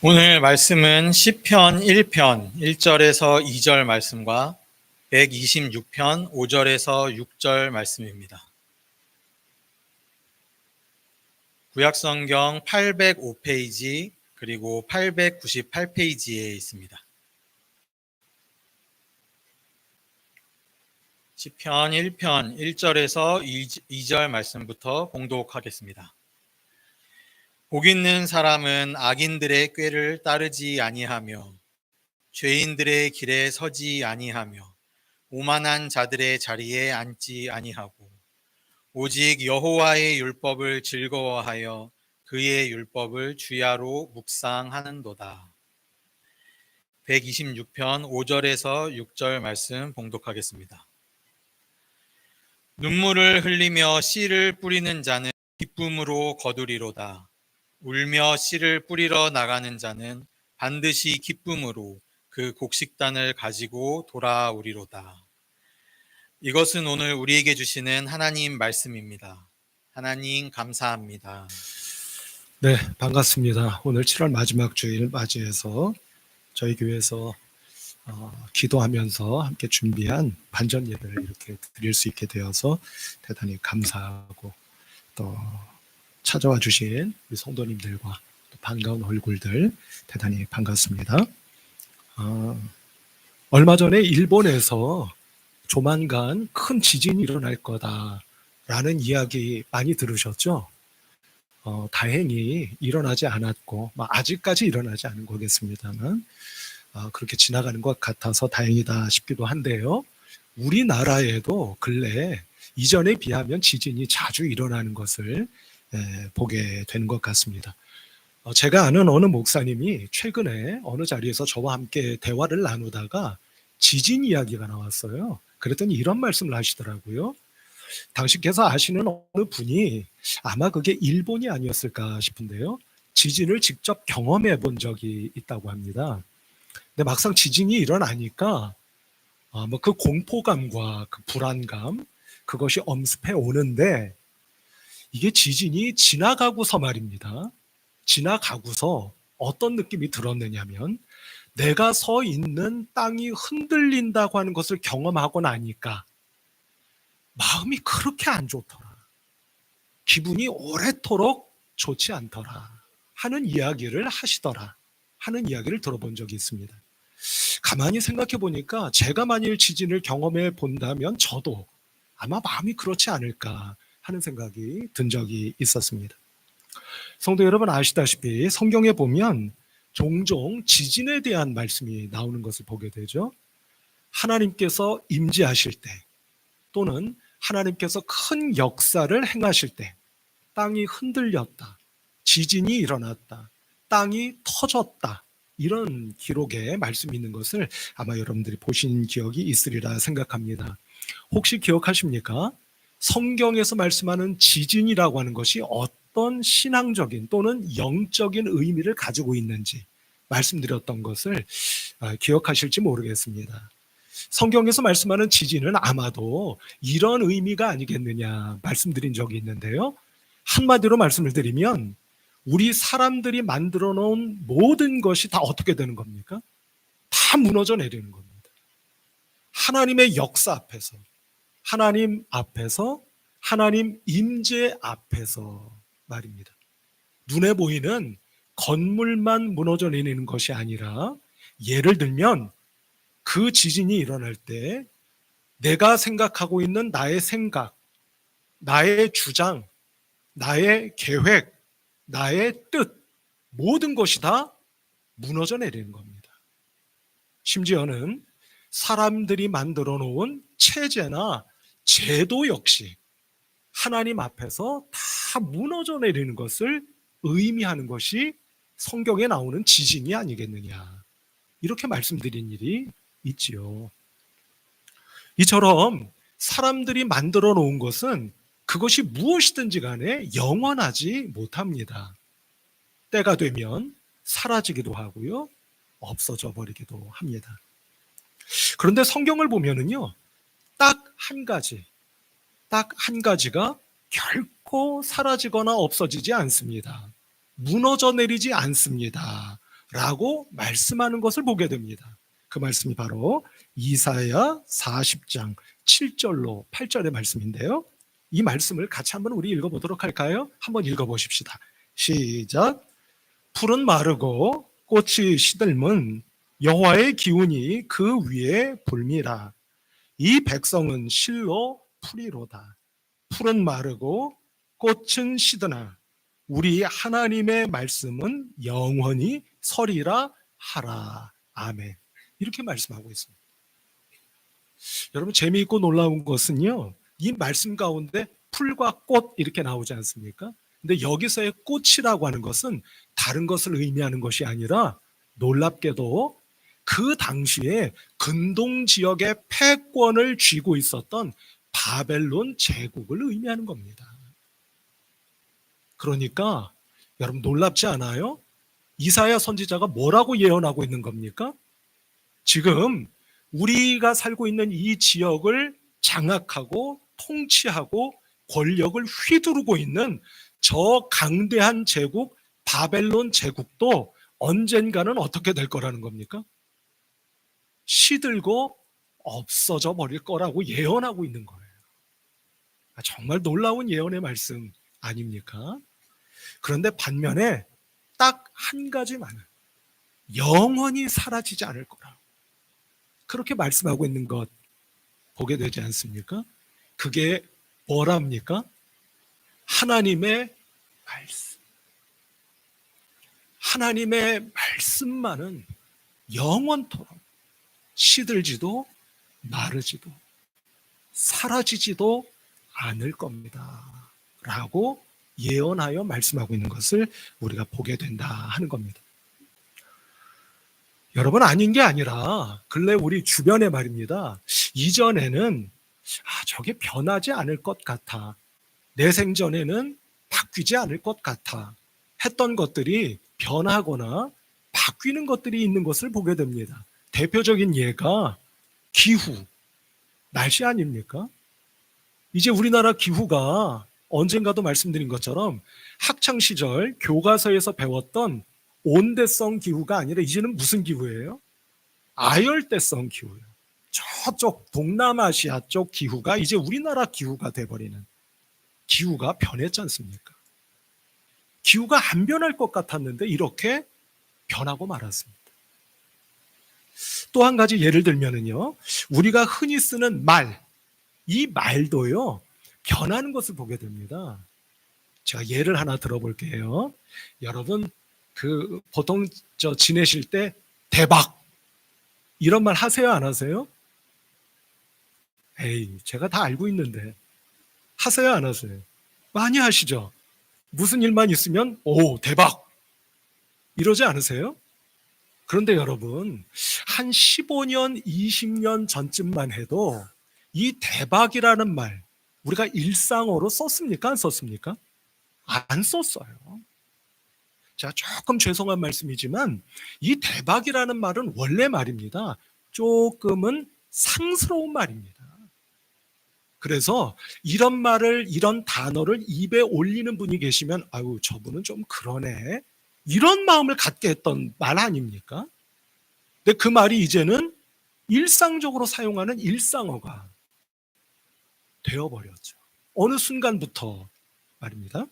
오늘 말씀은 시편 1편 1절에서 2절 말씀과 126편 5절에서 6절 말씀입니다. 구약성경 805페이지 그리고 898페이지에 있습니다. 시편 1편 1절에서 2절 말씀부터 봉독하겠습니다. 복 있는 사람은 악인들의 꾀를 따르지 아니하며 죄인들의 길에 서지 아니하며 오만한 자들의 자리에 앉지 아니하고 오직 여호와의 율법을 즐거워하여 그의 율법을 주야로 묵상하는도다. 126편 5절에서 6절 말씀 봉독하겠습니다. 눈물을 흘리며 씨를 뿌리는 자는 기쁨으로 거두리로다. 울며 씨를 뿌리러 나가는 자는 반드시 기쁨으로 그 곡식단을 가지고 돌아오리로다. 이것은 오늘 우리에게 주시는 하나님 말씀입니다. 하나님 감사합니다. 네, 반갑습니다. 오늘 7월 마지막 주일 맞이해서 저희 교회에서 기도하면서 함께 준비한 반전 예배를 이렇게 드릴 수 있게 되어서 대단히 감사하고 또 찾아와 주신 우리 성도님들과 또 반가운 얼굴들 대단히 반갑습니다. 얼마 전에 일본에서 조만간 큰 지진이 일어날 거다라는 이야기 많이 들으셨죠? 다행히 일어나지 않았고 아직까지 일어나지 않은 거겠습니다만 그렇게 지나가는 것 같아서 다행이다 싶기도 한데요. 우리나라에도 근래 이전에 비하면 지진이 자주 일어나는 것을 보게 되는 것 같습니다. 제가 아는 어느 목사님이 최근에 어느 자리에서 저와 함께 대화를 나누다가 지진 이야기가 나왔어요. 그랬더니 이런 말씀을 하시더라고요. 당신께서 아시는 어느 분이 아마 그게 일본이 아니었을까 싶은데요. 지진을 직접 경험해 본 적이 있다고 합니다. 근데 막상 지진이 일어나니까 그 공포감과 그 불안감 그것이 엄습해 오는데 이게 지진이 지나가고서 말입니다. 지나가고서 어떤 느낌이 들었느냐면 내가 서 있는 땅이 흔들린다고 하는 것을 경험하고 나니까 마음이 그렇게 안 좋더라. 기분이 오래도록 좋지 않더라. 하는 이야기를 하시더라. 하는 이야기를 들어본 적이 있습니다. 가만히 생각해 보니까 제가 만일 지진을 경험해 본다면 저도 아마 마음이 그렇지 않을까 하는 생각이 든 적이 있었습니다. 성도 여러분 아시다시피 성경에 보면 종종 지진에 대한 말씀이 나오는 것을 보게 되죠. 하나님께서 임재하실 때 또는 하나님께서 큰 역사를 행하실 때 땅이 흔들렸다, 지진이 일어났다, 땅이 터졌다 이런 기록에 말씀이 있는 것을 아마 여러분들이 보신 기억이 있으리라 생각합니다. 혹시 기억하십니까? 성경에서 말씀하는 지진이라고 하는 것이 어떤 신앙적인 또는 영적인 의미를 가지고 있는지 말씀드렸던 것을 기억하실지 모르겠습니다. 성경에서 말씀하는 지진은 아마도 이런 의미가 아니겠느냐 말씀드린 적이 있는데요. 한마디로 말씀을 드리면 우리 사람들이 만들어 놓은 모든 것이 다 어떻게 되는 겁니까? 다 무너져 내리는 겁니다. 하나님의 역사 앞에서, 하나님 앞에서, 하나님 임재 앞에서 말입니다. 눈에 보이는 건물만 무너져 내리는 것이 아니라 예를 들면 그 지진이 일어날 때 내가 생각하고 있는 나의 생각, 나의 주장, 나의 계획, 나의 뜻 모든 것이 다 무너져 내리는 겁니다. 심지어는 사람들이 만들어 놓은 체제나 제도 역시 하나님 앞에서 다 무너져 내리는 것을 의미하는 것이 성경에 나오는 지진이 아니겠느냐 이렇게 말씀드린 일이 있지요. 이처럼 사람들이 만들어 놓은 것은 그것이 무엇이든지 간에 영원하지 못합니다. 때가 되면 사라지기도 하고요, 없어져 버리기도 합니다. 그런데 성경을 보면은요, 딱 한 가지가 결코 사라지거나 없어지지 않습니다. 무너져 내리지 않습니다. 라고 말씀하는 것을 보게 됩니다. 그 말씀이 바로 이사야 40장 7절로 8절의 말씀인데요. 이 말씀을 같이 한번 우리 읽어보도록 할까요? 한번 읽어보십시다. 시작. 풀은 마르고 꽃이 시들면 여호와의 기운이 그 위에 불미라. 이 백성은 실로 풀이로다. 풀은 마르고 꽃은 시드나 우리 하나님의 말씀은 영원히 서리라 하라. 아멘. 이렇게 말씀하고 있습니다. 여러분, 재미있고 놀라운 것은요, 이 말씀 가운데 풀과 꽃 이렇게 나오지 않습니까? 근데 여기서의 꽃이라고 하는 것은 다른 것을 의미하는 것이 아니라 놀랍게도 그 당시에 근동 지역의 패권을 쥐고 있었던 바벨론 제국을 의미하는 겁니다. 그러니까 여러분, 놀랍지 않아요? 이사야 선지자가 뭐라고 예언하고 있는 겁니까? 지금 우리가 살고 있는 이 지역을 장악하고 통치하고 권력을 휘두르고 있는 저 강대한 제국 바벨론 제국도 언젠가는 어떻게 될 거라는 겁니까? 시들고 없어져 버릴 거라고 예언하고 있는 거예요. 정말 놀라운 예언의 말씀 아닙니까? 그런데 반면에 딱 한 가지만은 영원히 사라지지 않을 거라, 그렇게 말씀하고 있는 것 보게 되지 않습니까? 그게 뭐랍니까? 하나님의 말씀. 하나님의 말씀만은 영원토록 시들지도 마르지도 사라지지도 않을 겁니다. 라고 예언하여 말씀하고 있는 것을 우리가 보게 된다 하는 겁니다. 여러분, 아닌 게 아니라 근래 우리 주변에 말입니다. 이전에는 저게 변하지 않을 것 같아, 내 생전에는 바뀌지 않을 것 같아 했던 것들이 변하거나 바뀌는 것들이 있는 것을 보게 됩니다. 대표적인 예가 기후, 날씨 아닙니까? 이제 우리나라 기후가 언젠가도 말씀드린 것처럼 학창시절 교과서에서 배웠던 온대성 기후가 아니라 이제는 무슨 기후예요? 아열대성 기후예요. 저쪽 동남아시아 쪽 기후가 이제 우리나라 기후가 돼버리는, 기후가 변했지 않습니까? 기후가 안 변할 것 같았는데 이렇게 변하고 말았습니다. 또 한 가지 예를 들면은요, 우리가 흔히 쓰는 말, 이 말도요 변하는 것을 보게 됩니다. 제가 예를 하나 들어볼게요. 여러분, 보통 지내실 때 대박 이런 말 하세요, 안 하세요? 에이, 제가 다 알고 있는데. 하세요, 안 하세요? 많이 하시죠? 무슨 일만 있으면 오, 대박 이러지 않으세요? 그런데 여러분, 한 15년, 20년 전쯤만 해도 이 대박이라는 말 우리가 일상어로 썼습니까? 안 썼습니까? 안 썼어요. 자, 조금 죄송한 말씀이지만 이 대박이라는 말은 원래 말입니다. 조금은 상스러운 말입니다. 그래서 이런 말을, 이런 단어를 입에 올리는 분이 계시면 아유, 저분은 좀 그러네, 이런 마음을 갖게 했던 말 아닙니까? 근데 그 말이 이제는 일상적으로 사용하는 일상어가 되어버렸죠. 어느 순간부터 말입니다.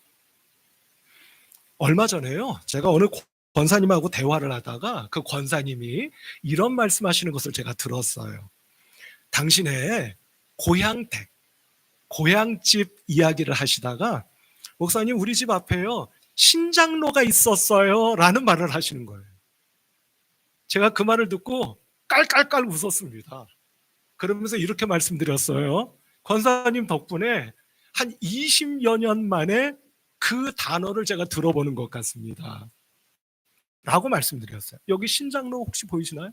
얼마 전에요, 제가 어느 권사님하고 대화를 하다가 그 권사님이 이런 말씀하시는 것을 제가 들었어요. 당신의 고향댁, 고향집 이야기를 하시다가 목사님, 우리 집 앞에요 신장로가 있었어요 라는 말을 하시는 거예요. 제가 그 말을 듣고 깔깔깔 웃었습니다. 그러면서 이렇게 말씀드렸어요. 권사님 덕분에 한 20여 년 만에 그 단어를 제가 들어보는 것 같습니다 라고 말씀드렸어요. 여기 신장로 혹시 보이시나요?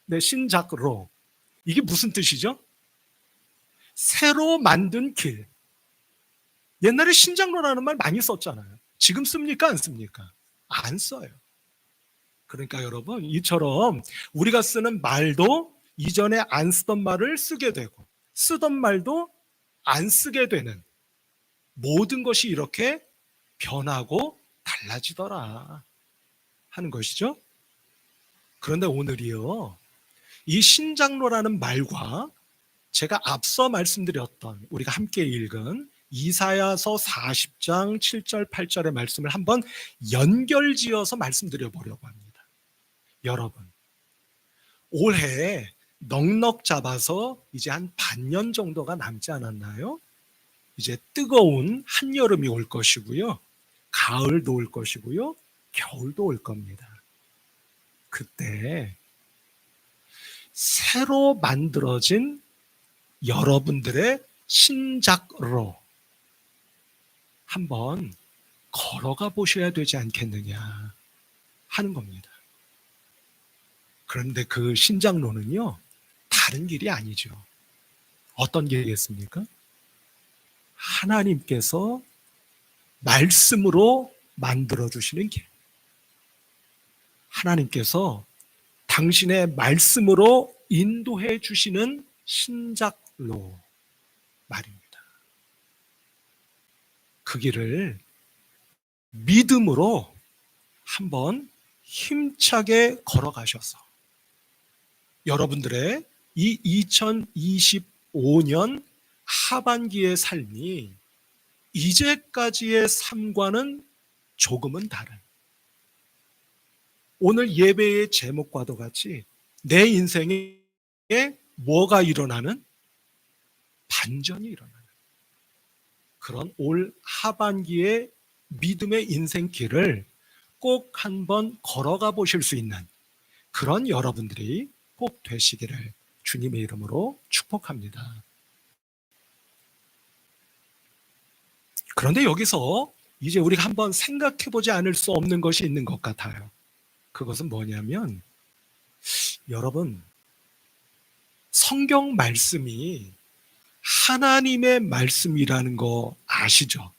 네, 신작로. 이게 무슨 뜻이죠? 새로 만든 길. 옛날에 신장로라는 말 많이 썼잖아요. 지금 씁니까? 안 씁니까? 안 써요. 그러니까 여러분, 이처럼 우리가 쓰는 말도 이전에 안 쓰던 말을 쓰게 되고 쓰던 말도 안 쓰게 되는, 모든 것이 이렇게 변하고 달라지더라 하는 것이죠. 그런데 오늘이요, 이 신장로라는 말과 제가 앞서 말씀드렸던 우리가 함께 읽은 이사야서 40장 7절 8절의 말씀을 한번 연결지어서 말씀드려 보려고 합니다. 여러분, 올해 넉넉 잡아서 이제 한 반년 정도가 남지 않았나요? 이제 뜨거운 한여름이 올 것이고요. 가을도 올 것이고요. 겨울도 올 겁니다. 그때 새로 만들어진 여러분들의 신작로 한번 걸어가 보셔야 되지 않겠느냐 하는 겁니다. 그런데 그 신작로는요, 다른 길이 아니죠. 어떤 길이겠습니까? 하나님께서 말씀으로 만들어주시는 길. 하나님께서 당신의 말씀으로 인도해 주시는 신작로 말입니다. 그 길을 믿음으로 한번 힘차게 걸어가셔서 여러분들의 이 2025년 하반기의 삶이 이제까지의 삶과는 조금은 다른, 오늘 예배의 제목과도 같이 내 인생에 뭐가 일어나는? 반전이 일어나는 그런 올 하반기의 믿음의 인생길을 꼭 한번 걸어가 보실 수 있는 그런 여러분들이 꼭 되시기를 주님의 이름으로 축복합니다. 그런데 여기서 이제 우리가 한번 생각해 보지 않을 수 없는 것이 있는 것 같아요. 그것은 뭐냐면, 여러분, 성경 말씀이 하나님의 말씀이라는 거 아시죠?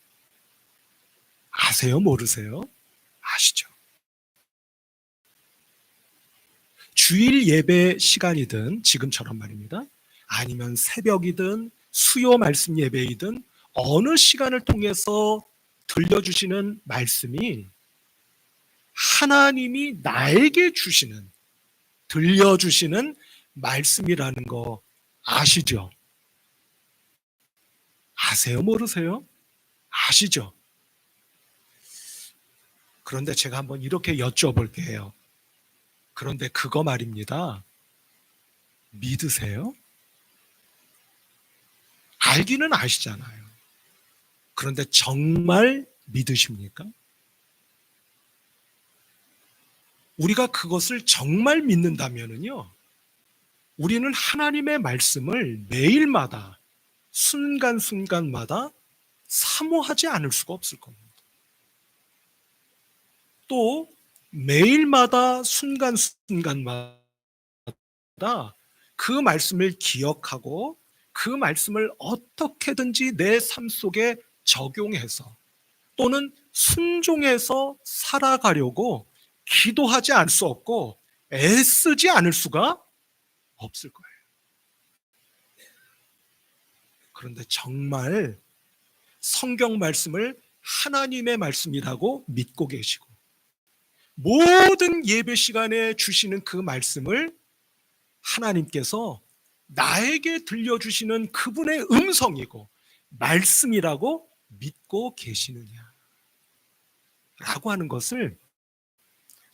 아세요? 모르세요? 아시죠? 주일 예배 시간이든 지금처럼 말입니다. 아니면 새벽이든 수요 말씀 예배이든 어느 시간을 통해서 들려주시는 말씀이 하나님이 나에게 주시는, 들려주시는 말씀이라는 거 아시죠? 아세요? 모르세요? 아시죠? 그런데 제가 한번 이렇게 여쭤볼게요. 그런데 그거 말입니다. 믿으세요? 알기는 아시잖아요. 그런데 정말 믿으십니까? 우리가 그것을 정말 믿는다면요, 우리는 하나님의 말씀을 매일마다 순간순간마다 사모하지 않을 수가 없을 겁니다. 또 매일마다 순간순간마다 그 말씀을 기억하고 그 말씀을 어떻게든지 내 삶 속에 적용해서 또는 순종해서 살아가려고 기도하지 않을 수 없고 애쓰지 않을 수가 없을 거예요. 그런데 정말 성경 말씀을 하나님의 말씀이라고 믿고 계시고 모든 예배 시간에 주시는 그 말씀을 하나님께서 나에게 들려주시는 그분의 음성이고 말씀이라고 믿고 계시느냐 라고 하는 것을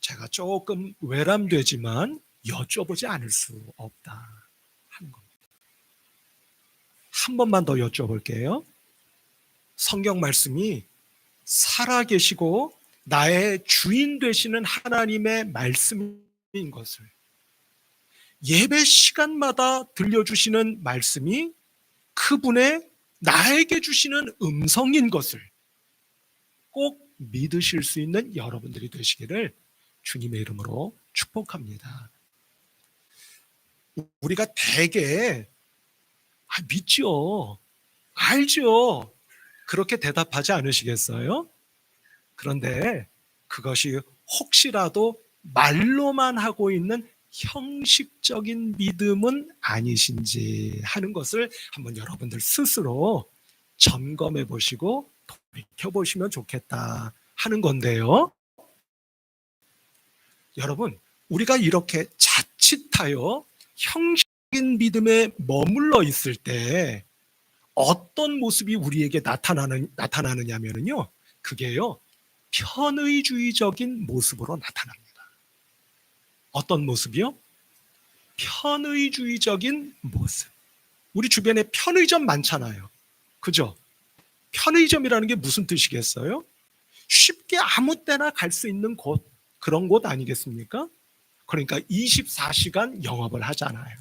제가 조금 외람되지만 여쭤보지 않을 수 없다 하는 겁니다. 한 번만 더 여쭤볼게요. 성경 말씀이 살아계시고 나의 주인 되시는 하나님의 말씀인 것을, 예배 시간마다 들려주시는 말씀이 그분의 나에게 주시는 음성인 것을 꼭 믿으실 수 있는 여러분들이 되시기를 주님의 이름으로 축복합니다. 우리가 대개 믿죠, 알죠, 그렇게 대답하지 않으시겠어요? 그런데 그것이 혹시라도 말로만 하고 있는 형식적인 믿음은 아니신지 하는 것을 한번 여러분들 스스로 점검해 보시고 돌이켜 보시면 좋겠다 하는 건데요. 여러분, 우리가 이렇게 자칫하여 형식적인 믿음에 머물러 있을 때 어떤 모습이 우리에게 나타나느냐면요, 그게요, 편의주의적인 모습으로 나타납니다. 어떤 모습이요? 편의주의적인 모습. 우리 주변에 편의점 많잖아요. 그죠? 편의점이라는 게 무슨 뜻이겠어요? 쉽게 아무 때나 갈 수 있는 곳, 그런 곳 아니겠습니까? 그러니까 24시간 영업을 하잖아요.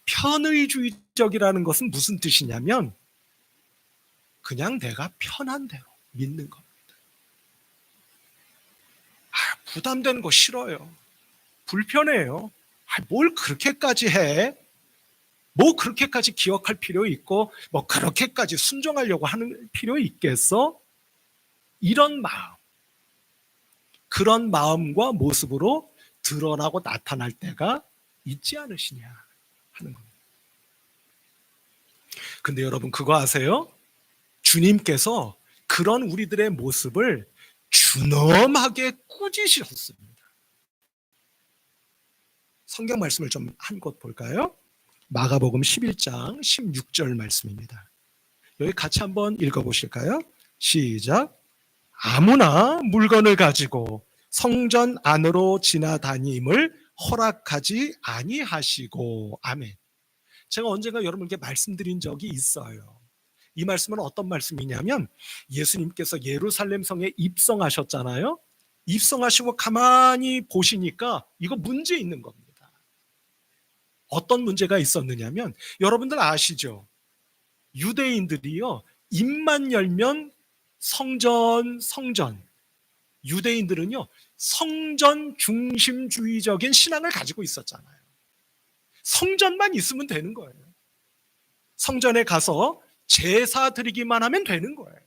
편의주의적이라는 것은 무슨 뜻이냐면 그냥 내가 편한 대로 믿는 겁니다. 부담되는 거 싫어요. 불편해요. 뭘 그렇게까지 해? 뭐 그렇게까지 기억할 필요 있고 뭐 그렇게까지 순종하려고 하는 필요 있겠어? 이런 마음, 그런 마음과 모습으로 드러나고 나타날 때가 있지 않으시냐 하는 겁니다. 근데 여러분 그거 아세요? 주님께서 그런 우리들의 모습을 준엄하게 꾸짖으셨습니다. 성경 말씀을 좀 한 곳 볼까요? 마가복음 11장 16절 말씀입니다. 여기 같이 한번 읽어보실까요? 시작. 아무나 물건을 가지고 성전 안으로 지나다님을 허락하지 아니하시고. 아멘. 제가 언젠가 여러분께 말씀드린 적이 있어요. 이 말씀은 어떤 말씀이냐면 예수님께서 예루살렘 성에 입성하셨잖아요. 입성하시고 가만히 보시니까 이거 문제 있는 겁니다. 어떤 문제가 있었느냐면 여러분들 아시죠? 유대인들이요, 입만 열면 성전. 유대인들은요, 성전 중심주의적인 신앙을 가지고 있었잖아요. 성전만 있으면 되는 거예요. 성전에 가서 제사 드리기만 하면 되는 거예요.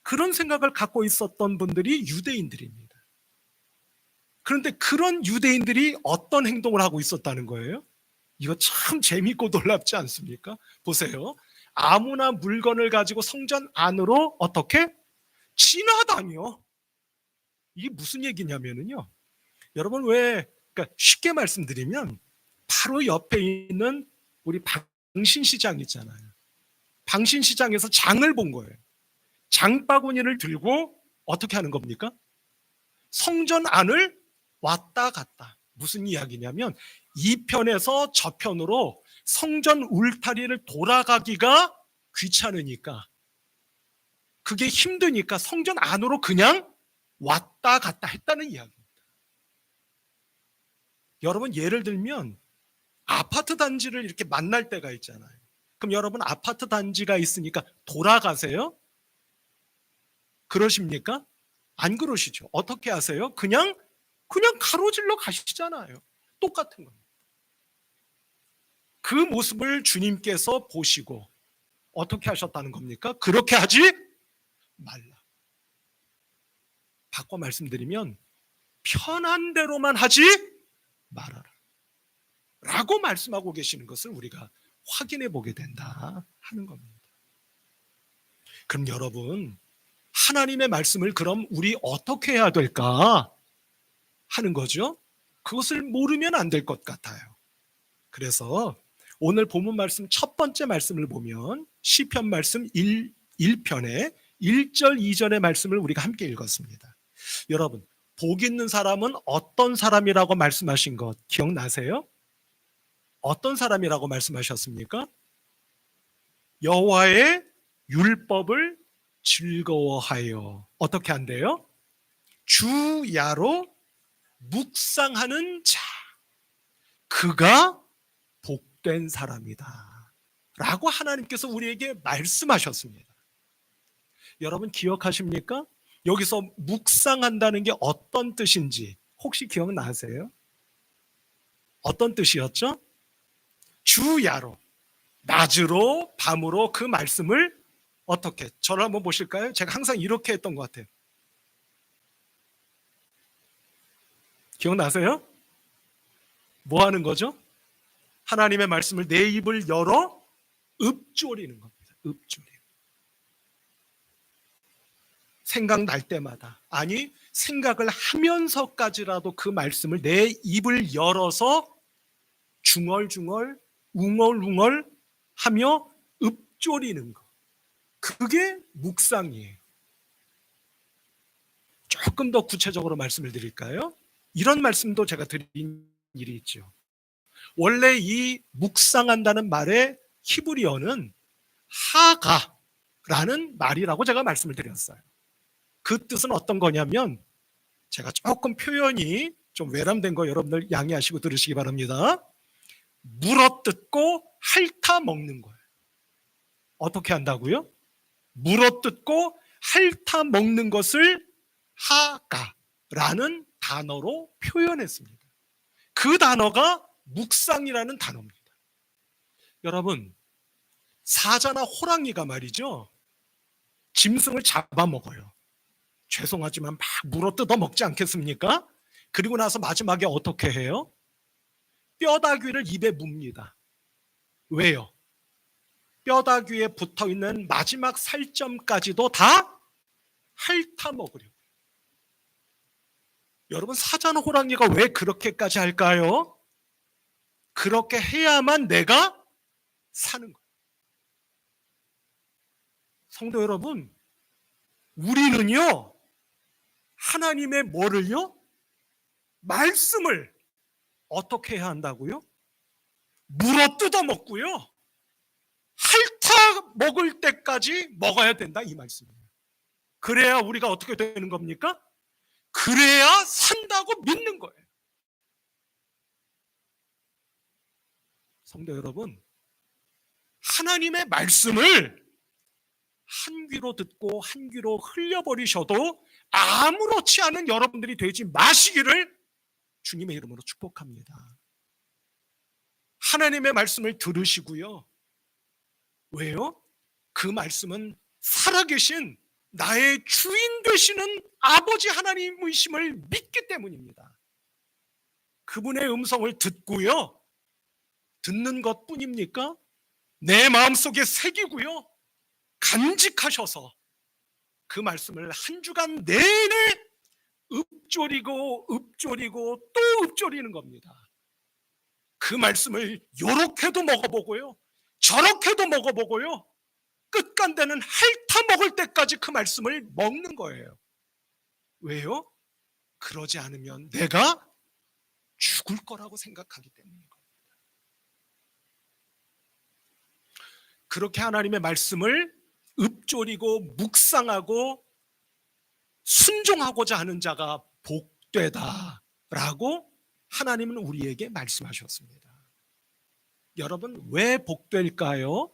그런 생각을 갖고 있었던 분들이 유대인들입니다. 그런데 그런 유대인들이 어떤 행동을 하고 있었다는 거예요? 이거 참 재밌고 놀랍지 않습니까? 보세요. 아무나 물건을 가지고 성전 안으로 어떻게? 지나다녀. 이게 무슨 얘기냐면요, 여러분 그러니까 쉽게 말씀드리면 바로 옆에 있는 우리 방신시장 있잖아요. 방신시장에서 장을 본 거예요. 장바구니를 들고 어떻게 하는 겁니까? 성전 안을 왔다 갔다. 무슨 이야기냐면 이 편에서 저 편으로 성전 울타리를 돌아가기가 귀찮으니까, 그게 힘드니까 성전 안으로 그냥 왔다 갔다 했다는 이야기입니다. 여러분 예를 들면 아파트 단지를 이렇게 만날 때가 있잖아요. 그럼 여러분 아파트 단지가 있으니까 돌아가세요? 그러십니까? 안 그러시죠. 어떻게 하세요? 그냥 가로질러 가시잖아요. 똑같은 겁니다. 그 모습을 주님께서 보시고 어떻게 하셨다는 겁니까? 그렇게 하지 말라. 바꿔 말씀드리면 편한 대로만 하지 말아라 라고 말씀하고 계시는 것을 우리가 확인해 보게 된다 하는 겁니다. 그럼 여러분, 하나님의 말씀을 그럼 우리 어떻게 해야 될까 하는 거죠. 그것을 모르면 안 될 것 같아요. 그래서 오늘 본문 말씀 첫 번째 말씀을 보면 시편 말씀 1편의 1절 2절의 말씀을 우리가 함께 읽었습니다. 여러분, 복 있는 사람은 어떤 사람이라고 말씀하신 것 기억나세요? 어떤 사람이라고 말씀하셨습니까? 여호와의 율법을 즐거워하여 어떻게 한대요? 주야로 묵상하는 자, 그가 복된 사람이다 라고 하나님께서 우리에게 말씀하셨습니다. 여러분 기억하십니까? 여기서 묵상한다는 게 어떤 뜻인지 혹시 기억나세요? 어떤 뜻이었죠? 주야로, 낮으로 밤으로 그 말씀을 어떻게, 저를 한번 보실까요? 제가 항상 이렇게 했던 것 같아요. 기억나세요? 뭐 하는 거죠? 하나님의 말씀을 내 입을 열어 읊조리는 겁니다. 읊조리. 생각날 때마다, 아니 생각을 하면서까지라도 그 말씀을 내 입을 열어서 중얼중얼 웅얼웅얼 하며 읊조리는 것, 그게 묵상이에요. 조금 더 구체적으로 말씀을 드릴까요? 이런 말씀도 제가 드린 일이 있죠. 원래 이 묵상한다는 말의 히브리어는 하가라는 말이라고 제가 말씀을 드렸어요. 그 뜻은 어떤 거냐면, 제가 조금 표현이 좀 외람된 거 여러분들 양해하시고 들으시기 바랍니다. 물어뜯고 핥아 먹는 거예요. 어떻게 한다고요? 물어뜯고 핥아 먹는 것을 하가라는 단어로 표현했습니다. 그 단어가 묵상이라는 단어입니다. 여러분, 사자나 호랑이가 말이죠, 짐승을 잡아먹어요. 죄송하지만 막 물어뜯어 먹지 않겠습니까? 그리고 나서 마지막에 어떻게 해요? 뼈다귀를 입에 뭅니다. 왜요? 뼈다귀에 붙어있는 마지막 살점까지도 다 핥아 먹으려고. 여러분, 사자나 호랑이가 왜 그렇게까지 할까요? 그렇게 해야만 내가 사는 거예요. 성도 여러분, 우리는요, 하나님의 뭐를요? 말씀을 어떻게 해야 한다고요? 물어 뜯어 먹고요, 핥아 먹을 때까지 먹어야 된다, 이 말씀이에요. 그래야 우리가 어떻게 되는 겁니까? 그래야 산다고 믿는 거예요. 성도 여러분, 하나님의 말씀을 한 귀로 듣고 한 귀로 흘려버리셔도 아무렇지 않은 여러분들이 되지 마시기를 주님의 이름으로 축복합니다. 하나님의 말씀을 들으시고요. 왜요? 그 말씀은 살아계신 나의 주인 되시는 아버지 하나님이심을 믿기 때문입니다. 그분의 음성을 듣고요, 듣는 것뿐입니까? 내 마음속에 새기고요, 간직하셔서 그 말씀을 한 주간 내내 읊조리고 또 읊조리는 겁니다. 그 말씀을 요렇게도 먹어보고요, 저렇게도 먹어보고요, 끝간대는 핥아 먹을 때까지 그 말씀을 먹는 거예요. 왜요? 그러지 않으면 내가 죽을 거라고 생각하기 때문인 겁니다. 그렇게 하나님의 말씀을 읊조리고 묵상하고 순종하고자 하는 자가 복되다라고 하나님은 우리에게 말씀하셨습니다. 여러분, 왜 복될까요?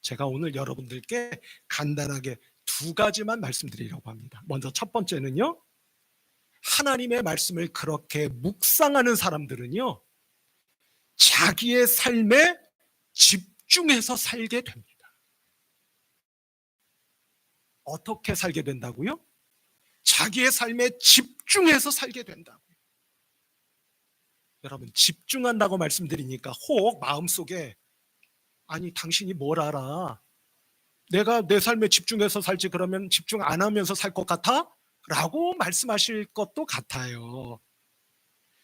제가 오늘 여러분들께 간단하게 두 가지만 말씀드리려고 합니다. 먼저 첫 번째는요, 하나님의 말씀을 그렇게 묵상하는 사람들은요, 자기의 삶에 집중해서 살게 됩니다. 어떻게 살게 된다고요? 자기의 삶에 집중해서 살게 된다고요. 여러분, 집중한다고 말씀드리니까 혹 마음속에, 아니 당신이 뭘 알아? 내가 내 삶에 집중해서 살지 그러면 집중 안 하면서 살 것 같아? 라고 말씀하실 것도 같아요.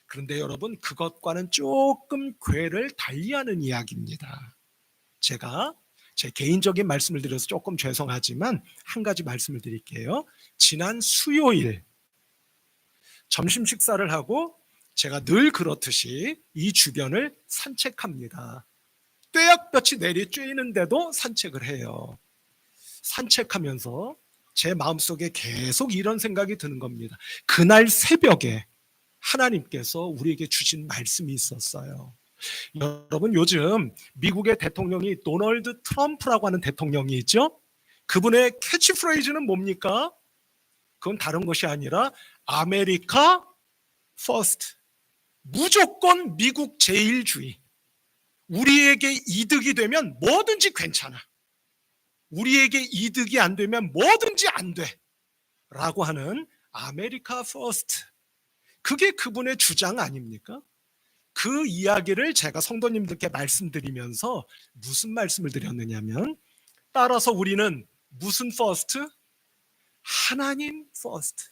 그런데 여러분, 그것과는 조금 궤를 달리하는 이야기입니다. 제가 제 개인적인 말씀을 드려서 조금 죄송하지만 한 가지 말씀을 드릴게요. 지난 수요일 점심 식사를 하고 제가 늘 그렇듯이 이 주변을 산책합니다. 떼약볕이 내리쬐는데도 산책을 해요. 산책하면서 제 마음속에 계속 이런 생각이 드는 겁니다. 그날 새벽에 하나님께서 우리에게 주신 말씀이 있었어요. 여러분, 요즘 미국의 대통령이 도널드 트럼프라고 하는 대통령이 있죠. 그분의 캐치프레이즈는 뭡니까? 그건 다른 것이 아니라 아메리카 퍼스트, 무조건 미국 제일주의. 우리에게 이득이 되면 뭐든지 괜찮아, 우리에게 이득이 안 되면 뭐든지 안 돼 라고 하는 아메리카 퍼스트, 그게 그분의 주장 아닙니까? 그 이야기를 제가 성도님들께 말씀드리면서 무슨 말씀을 드렸느냐면, 따라서 우리는 무슨 퍼스트? 하나님 퍼스트.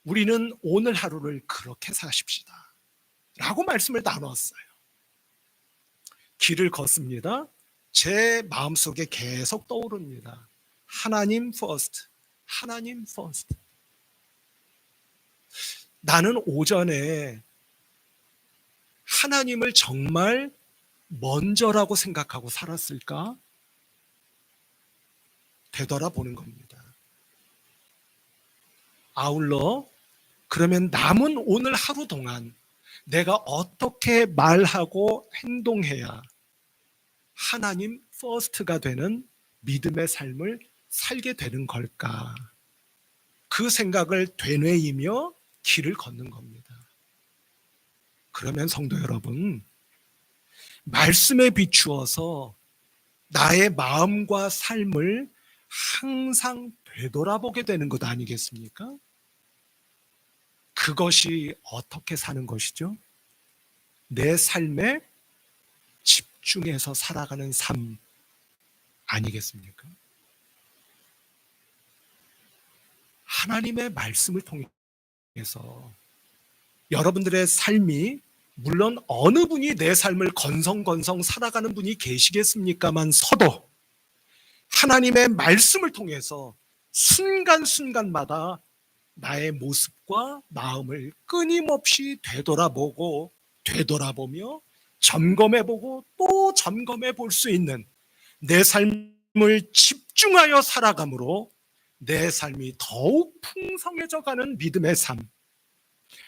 우리는 오늘 하루를 그렇게 사십시다 라고 말씀을 나눴어요. 길을 걷습니다. 제 마음속에 계속 떠오릅니다. 하나님 퍼스트, 하나님 퍼스트. 나는 오전에 하나님을 정말 먼저라고 생각하고 살았을까? 되돌아보는 겁니다. 아울러 그러면 남은 오늘 하루 동안 내가 어떻게 말하고 행동해야 하나님 퍼스트가 되는 믿음의 삶을 살게 되는 걸까? 그 생각을 되뇌이며 길을 걷는 겁니다. 그러면 성도 여러분, 말씀에 비추어서 나의 마음과 삶을 항상 되돌아보게 되는 것 아니겠습니까? 그것이 어떻게 사는 것이죠? 내 삶에 집중해서 살아가는 삶 아니겠습니까? 하나님의 말씀을 통해서 여러분들의 삶이 물론 어느 분이 내 삶을 건성건성 살아가는 분이 계시겠습니까만 서도 하나님의 말씀을 통해서 순간순간마다 나의 모습과 마음을 끊임없이 되돌아보고 되돌아보며 점검해보고 또 점검해 볼 수 있는 내 삶을 집중하여 살아감으로 내 삶이 더욱 풍성해져 가는 믿음의 삶,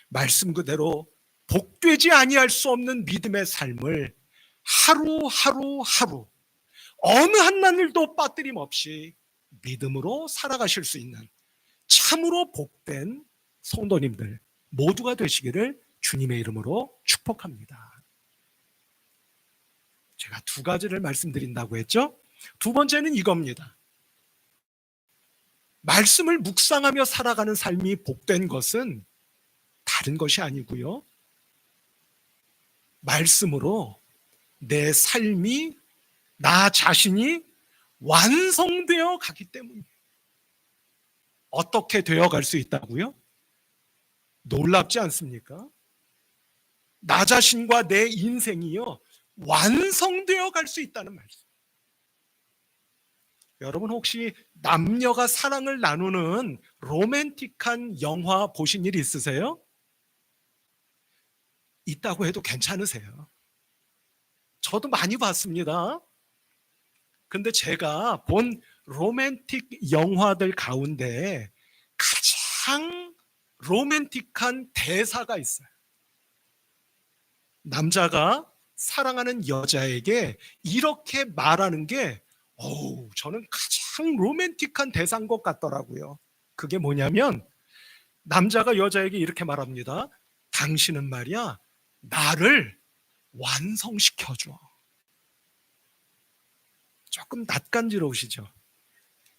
말씀 그대로 복되지 아니할 수 없는 믿음의 삶을 하루 어느 한나늘도 빠뜨림 없이 믿음으로 살아가실 수 있는 참으로 복된 성도님들 모두가 되시기를 주님의 이름으로 축복합니다. 제가 두 가지를 말씀드린다고 했죠? 두 번째는 이겁니다. 말씀을 묵상하며 살아가는 삶이 복된 것은 다른 것이 아니고요. 말씀으로 내 삶이 나 자신이 완성되어 가기 때문이에요. 어떻게 되어갈 수 있다고요? 놀랍지 않습니까? 나 자신과 내 인생이요 완성되어 갈 수 있다는 말씀. 여러분 혹시 남녀가 사랑을 나누는 로맨틱한 영화 보신 일 있으세요? 있다고 해도 괜찮으세요? 저도 많이 봤습니다. 근데 제가 본 로맨틱 영화들 가운데 가장 로맨틱한 대사가 있어요. 남자가 사랑하는 여자에게 이렇게 말하는 게 저는 가장 로맨틱한 대사인 것 같더라고요. 그게 뭐냐면 남자가 여자에게 이렇게 말합니다. 당신은 말이야 나를 완성시켜줘. 조금 낯간지러우시죠?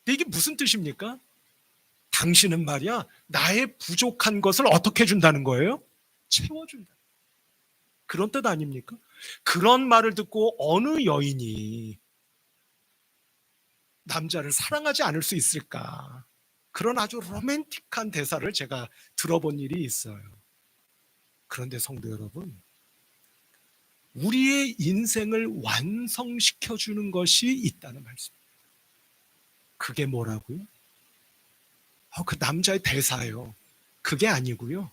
근데 이게 무슨 뜻입니까? 당신은 말이야 나의 부족한 것을 어떻게 해준다는 거예요? 채워준다. 그런 뜻 아닙니까? 그런 말을 듣고 어느 여인이 남자를 사랑하지 않을 수 있을까? 그런 아주 로맨틱한 대사를 제가 들어본 일이 있어요. 그런데 성도 여러분, 우리의 인생을 완성시켜주는 것이 있다는 말씀입니다. 그게 뭐라고요? 그 남자의 대사예요. 그게 아니고요.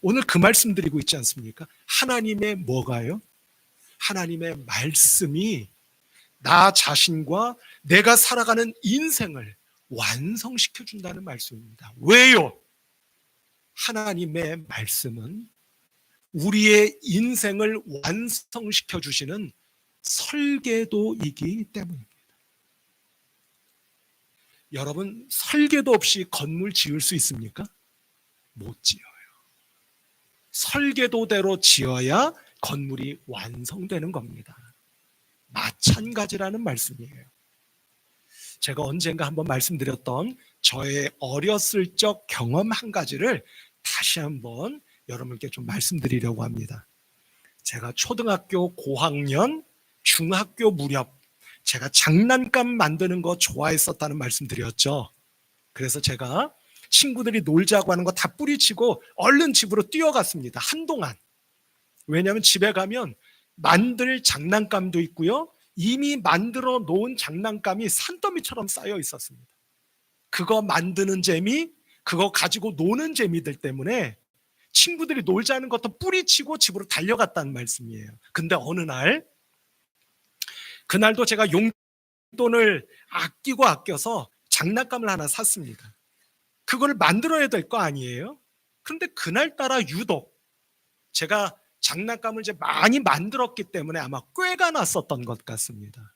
오늘 그 말씀 드리고 있지 않습니까? 하나님의 뭐가요? 하나님의 말씀이 나 자신과 내가 살아가는 인생을 완성시켜준다는 말씀입니다. 왜요? 하나님의 말씀은 우리의 인생을 완성시켜 주시는 설계도이기 때문입니다. 여러분, 설계도 없이 건물 지을 수 있습니까? 못 지어요. 설계도대로 지어야 건물이 완성되는 겁니다. 마찬가지라는 말씀이에요. 제가 언젠가 한번 말씀드렸던 저의 어렸을 적 경험 한 가지를 다시 한번 여러분께 좀 말씀드리려고 합니다. 제가 초등학교 고학년, 중학교 무렵 제가 장난감 만드는 거 좋아했었다는 말씀 드렸죠. 그래서 제가 친구들이 놀자고 하는 거 다 뿌리치고 얼른 집으로 뛰어갔습니다. 한동안. 왜냐하면 집에 가면 만들 장난감도 있고요. 이미 만들어 놓은 장난감이 산더미처럼 쌓여 있었습니다. 그거 만드는 재미, 그거 가지고 노는 재미들 때문에 친구들이 놀자는 것도 뿌리치고 집으로 달려갔다는 말씀이에요. 근데 어느 날, 그날도 제가 용돈을 아껴서 장난감을 하나 샀습니다. 그걸 만들어야 될 거 아니에요? 그런데 그날따라 유독 제가 장난감을 이제 많이 만들었기 때문에 아마 꾀가 났었던 것 같습니다.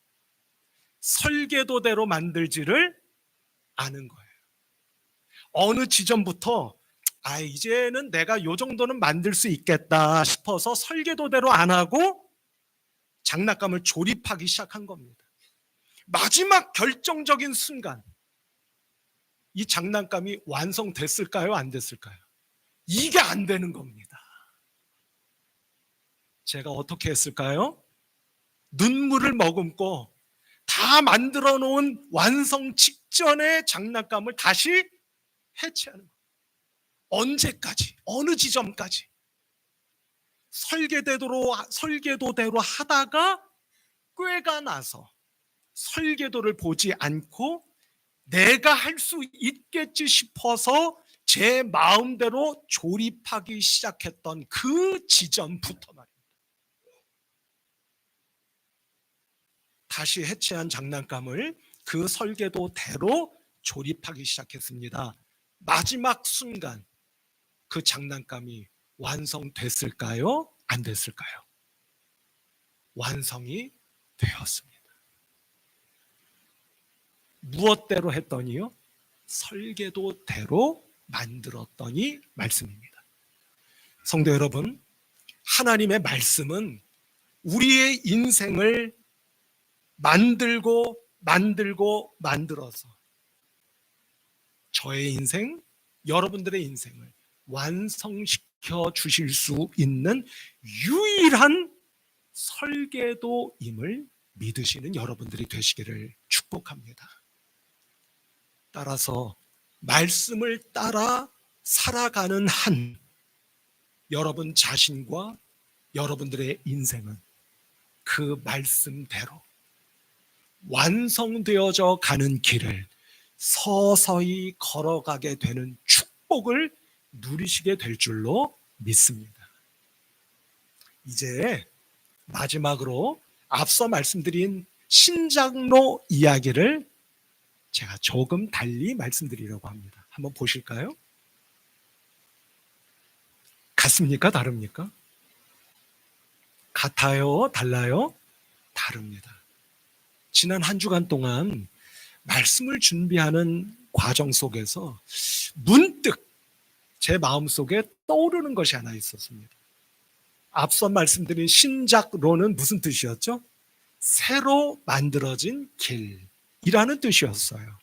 설계도대로 만들지를 않은 거예요. 어느 지점부터 이제는 내가 요 정도는 만들 수 있겠다 싶어서 설계도대로 안 하고 장난감을 조립하기 시작한 겁니다. 마지막 결정적인 순간, 이 장난감이 완성됐을까요? 안 됐을까요? 이게 안 되는 겁니다. 제가 어떻게 했을까요? 눈물을 머금고 다 만들어 놓은 완성 직전의 장난감을 다시 해체하는 거예요. 언제까지? 어느 지점까지? 설계도대로 하다가 꾀가 나서 설계도를 보지 않고 내가 할 수 있겠지 싶어서 제 마음대로 조립하기 시작했던 그 지점부터 말입니다. 다시 해체한 장난감을 그 설계도대로 조립하기 시작했습니다. 마지막 순간 그 장난감이 완성됐을까요? 안 됐을까요? 완성이 되었습니다. 무엇대로 했더니요? 설계도대로 만들었더니 말씀입니다. 성도 여러분, 하나님의 말씀은 우리의 인생을 만들어서 저의 인생, 여러분들의 인생을 완성시켜 주실 수 있는 유일한 설계도임을 믿으시는 여러분들이 되시기를 축복합니다. 따라서 말씀을 따라 살아가는 한 여러분 자신과 여러분들의 인생은 그 말씀대로 완성되어져 가는 길을 서서히 걸어가게 되는 축복을 누리시게 될 줄로 믿습니다. 이제 마지막으로 앞서 말씀드린 신장로 이야기를 제가 조금 달리 말씀드리려고 합니다. 한번 보실까요? 같습니까? 다릅니까? 같아요? 달라요? 다릅니다. 지난 한 주간 동안 말씀을 준비하는 과정 속에서 문득 제 마음속에 떠오르는 것이 하나 있었습니다. 앞서 말씀드린 신작로는 무슨 뜻이었죠? 새로 만들어진 길이라는 뜻이었어요.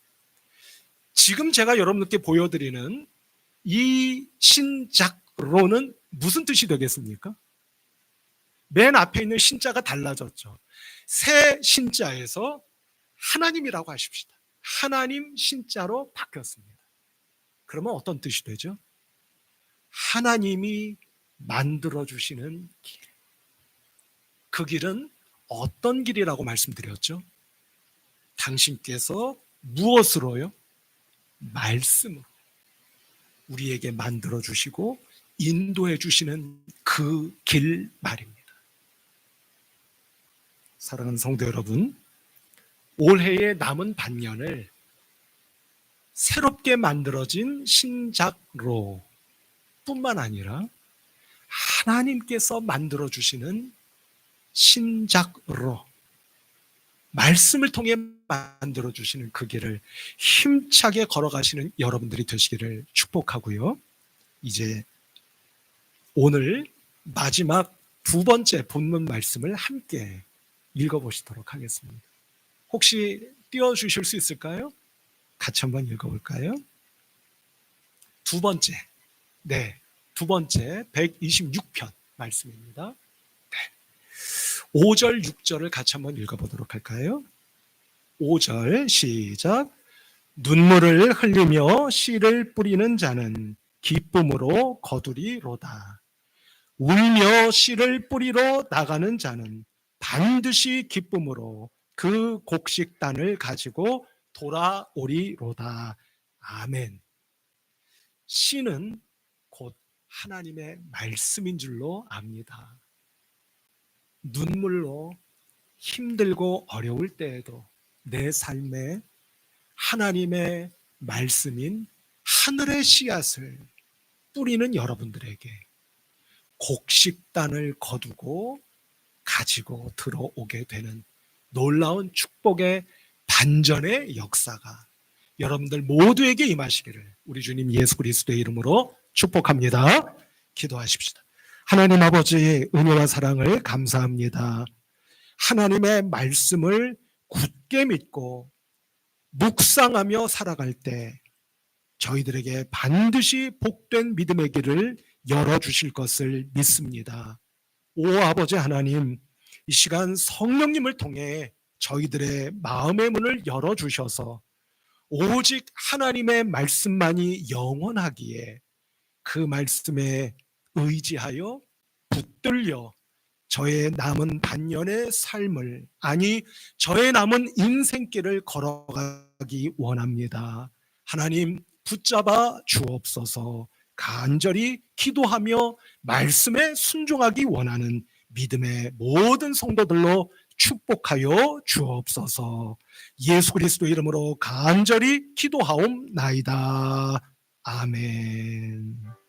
지금 제가 여러분께 보여드리는 이 신작로는 무슨 뜻이 되겠습니까? 맨 앞에 있는 신자가 달라졌죠. 새 신자에서 하나님이라고 하십시다. 하나님 신자로 바뀌었습니다. 그러면 어떤 뜻이 되죠? 하나님이 만들어주시는 길. 그 길은 어떤 길이라고 말씀드렸죠? 당신께서 무엇으로요? 말씀으로 우리에게 만들어주시고 인도해 주시는 그 길 말입니다. 사랑하는 성도 여러분, 올해의 남은 반년을 새롭게 만들어진 신작로 뿐만 아니라 하나님께서 만들어주시는 신작로, 말씀을 통해 만들어주시는 그 길을 힘차게 걸어가시는 여러분들이 되시기를 축복하고요. 이제 오늘 마지막 두 번째 본문 말씀을 함께 읽어보시도록 하겠습니다. 혹시 띄워주실 수 있을까요? 같이 한번 읽어볼까요? 두 번째 126편 말씀입니다. 5절, 6절을 같이 한번 읽어보도록 할까요? 5절 시작. 눈물을 흘리며 씨를 뿌리는 자는 기쁨으로 거두리로다. 울며 씨를 뿌리러 나가는 자는 반드시 기쁨으로 그 곡식단을 가지고 돌아오리로다. 아멘. 씨는 곧 하나님의 말씀인 줄로 압니다. 눈물로 힘들고 어려울 때에도 내 삶에 하나님의 말씀인 하늘의 씨앗을 뿌리는 여러분들에게 곡식단을 거두고 가지고 들어오게 되는 놀라운 축복의 반전의 역사가 여러분들 모두에게 임하시기를 우리 주님 예수 그리스도의 이름으로 축복합니다. 기도하십시다. 하나님 아버지 은혜와 사랑을 감사합니다. 하나님의 말씀을 굳게 믿고 묵상하며 살아갈 때 저희들에게 반드시 복된 믿음의 길을 열어주실 것을 믿습니다. 오 아버지 하나님, 이 시간 성령님을 통해 저희들의 마음의 문을 열어주셔서 오직 하나님의 말씀만이 영원하기에 그 말씀에 의지하여 붙들려 저의 남은 반년의 삶을, 아니 저의 남은 인생길을 걸어가기 원합니다. 하나님 붙잡아 주옵소서. 간절히 기도하며 말씀에 순종하기 원하는 믿음의 모든 성도들로 축복하여 주옵소서. 예수 그리스도 이름으로 간절히 기도하옵나이다. 아멘.